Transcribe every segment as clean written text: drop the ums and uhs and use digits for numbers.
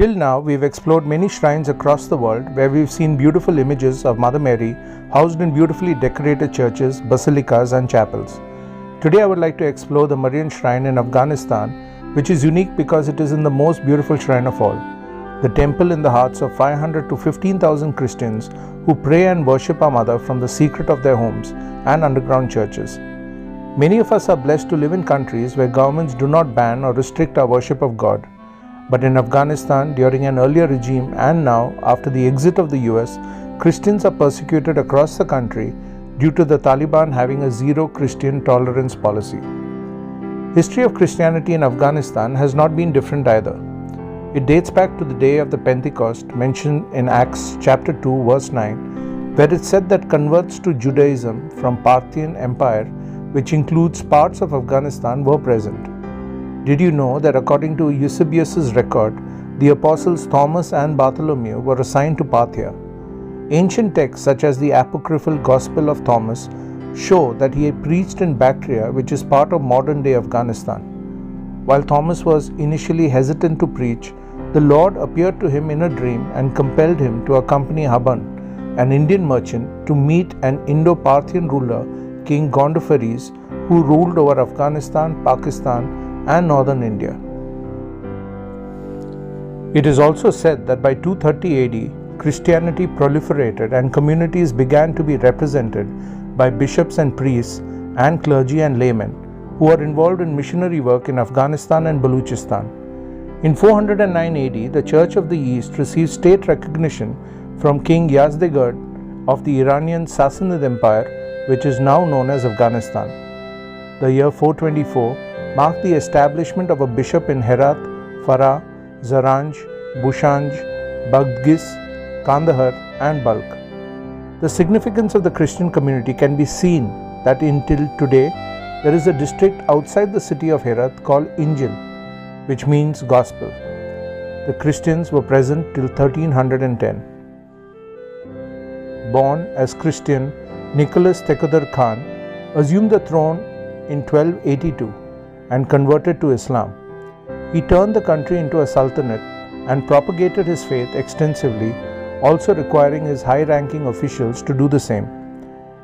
Till now, we've explored many shrines across the world where we've seen beautiful images of Mother Mary housed in beautifully decorated churches, basilicas, and chapels. Today, I would like to explore the Marian shrine in Afghanistan, which is unique because it is in the most beautiful shrine of all, the temple in the hearts of 500 to 15,000 Christians who pray and worship our Mother from the secret of their homes and underground churches. Many of us are blessed to live in countries where governments do not ban or restrict our worship of God. But in Afghanistan, during an earlier regime and now, after the exit of the US, Christians are persecuted across the country due to the Taliban having a zero Christian tolerance policy. History of Christianity in Afghanistan has not been different either. It dates back to the day of the Pentecost mentioned in Acts chapter 2 verse 9, where it said that converts to Judaism from Parthian Empire, which includes parts of Afghanistan, were present. Did you know that according to Eusebius's record, the apostles Thomas and Bartholomew were assigned to Parthia? Ancient texts such as the apocryphal Gospel of Thomas show that he had preached in Bactria, which is part of modern-day Afghanistan. While Thomas was initially hesitant to preach, the Lord appeared to him in a dream and compelled him to accompany Haban, an Indian merchant, to meet an Indo-Parthian ruler, King Gondophares, who ruled over Afghanistan, Pakistan, and northern India. It is also said that by 230 AD, Christianity proliferated and communities began to be represented by bishops and priests and clergy and laymen who are involved in missionary work in Afghanistan and Baluchistan. In 409 AD, the Church of the East received state recognition from King Yazdegerd of the Iranian Sassanid Empire, which is now known as Afghanistan. The year 424 marked the establishment of a bishop in Herat, Farah, Zaranj, Bushanj, Badghis, Kandahar, and Balkh. The significance of the Christian community can be seen that until today, there is a district outside the city of Herat called Injil, which means gospel. The Christians were present till 1310. Born as Christian, Nicholas Tekudar Khan assumed the throne in 1282 and converted to Islam. He turned the country into a sultanate and propagated his faith extensively, also requiring his high-ranking officials to do the same.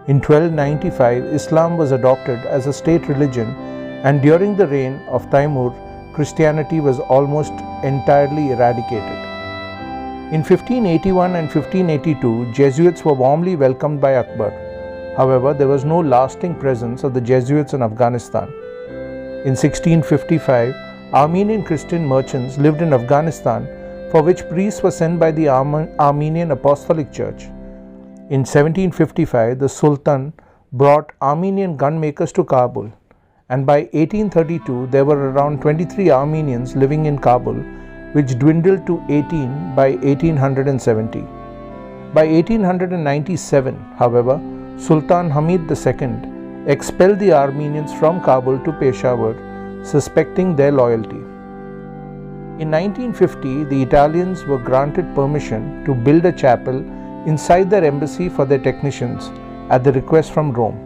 In 1295, Islam was adopted as a state religion, and during the reign of Taimur, Christianity was almost entirely eradicated. In 1581 and 1582, Jesuits were warmly welcomed by Akbar. However, there was no lasting presence of the Jesuits in Afghanistan. In 1655, Armenian Christian merchants lived in Afghanistan, for which priests were sent by the Armenian Apostolic Church. In 1755, the Sultan brought Armenian gunmakers to Kabul, and by 1832, there were around 23 Armenians living in Kabul, which dwindled to 18 by 1870. By 1897, however, Sultan Hamid II expelled the Armenians from Kabul to Peshawar, suspecting their loyalty. In 1950, the Italians were granted permission to build a chapel inside their embassy for their technicians at the request from Rome.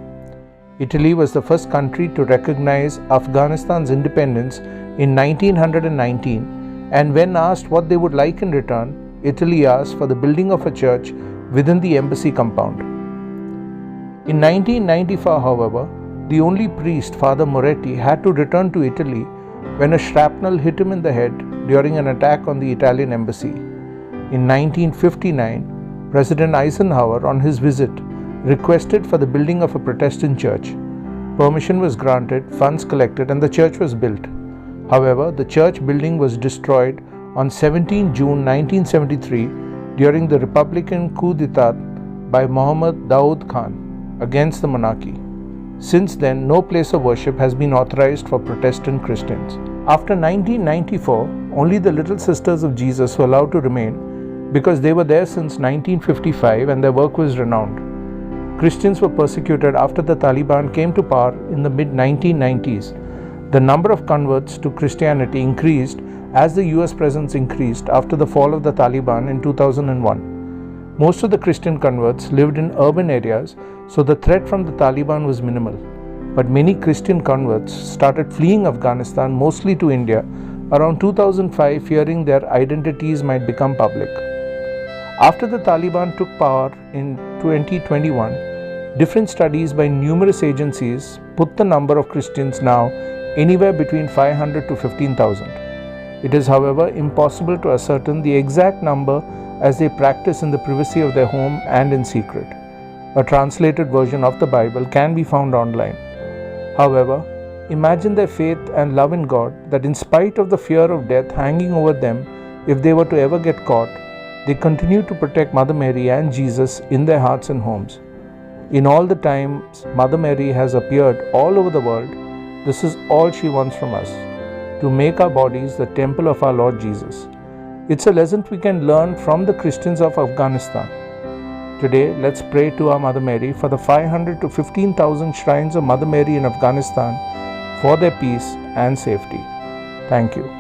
Italy was the first country to recognize Afghanistan's independence in 1919, and when asked what they would like in return, Italy asked for the building of a church within the embassy compound. In 1994, however, the only priest, Father Moretti, had to return to Italy when a shrapnel hit him in the head during an attack on the Italian embassy. In 1959, President Eisenhower, on his visit, requested for the building of a Protestant church. Permission was granted, funds collected, and the church was built. However, the church building was destroyed on 17 June 1973 during the Republican coup d'etat by Mohammad Daoud Khan against the monarchy. Since then, no place of worship has been authorized for Protestant Christians. After 1994, only the Little Sisters of Jesus were allowed to remain because they were there since 1955 and their work was renowned. Christians were persecuted after the Taliban came to power in the mid-1990s. The number of converts to Christianity increased as the US presence increased after the fall of the Taliban in 2001. Most of the Christian converts lived in urban areas, so the threat from the Taliban was minimal. But many Christian converts started fleeing Afghanistan, mostly to India, around 2005, fearing their identities might become public. After the Taliban took power in 2021, different studies by numerous agencies put the number of Christians now anywhere between 500 to 15,000. It is, however, impossible to ascertain the exact number as they practice in the privacy of their home and in secret. A translated version of the Bible can be found online. However, imagine their faith and love in God, that in spite of the fear of death hanging over them if they were to ever get caught, they continue to protect Mother Mary and Jesus in their hearts and homes. In all the times Mother Mary has appeared all over the world, this is all she wants from us, to make our bodies the temple of our Lord Jesus. It's a lesson we can learn from the Christians of Afghanistan. Today, let's pray to our Mother Mary for the 500 to 15,000 shrines of Mother Mary in Afghanistan for their peace and safety. Thank you.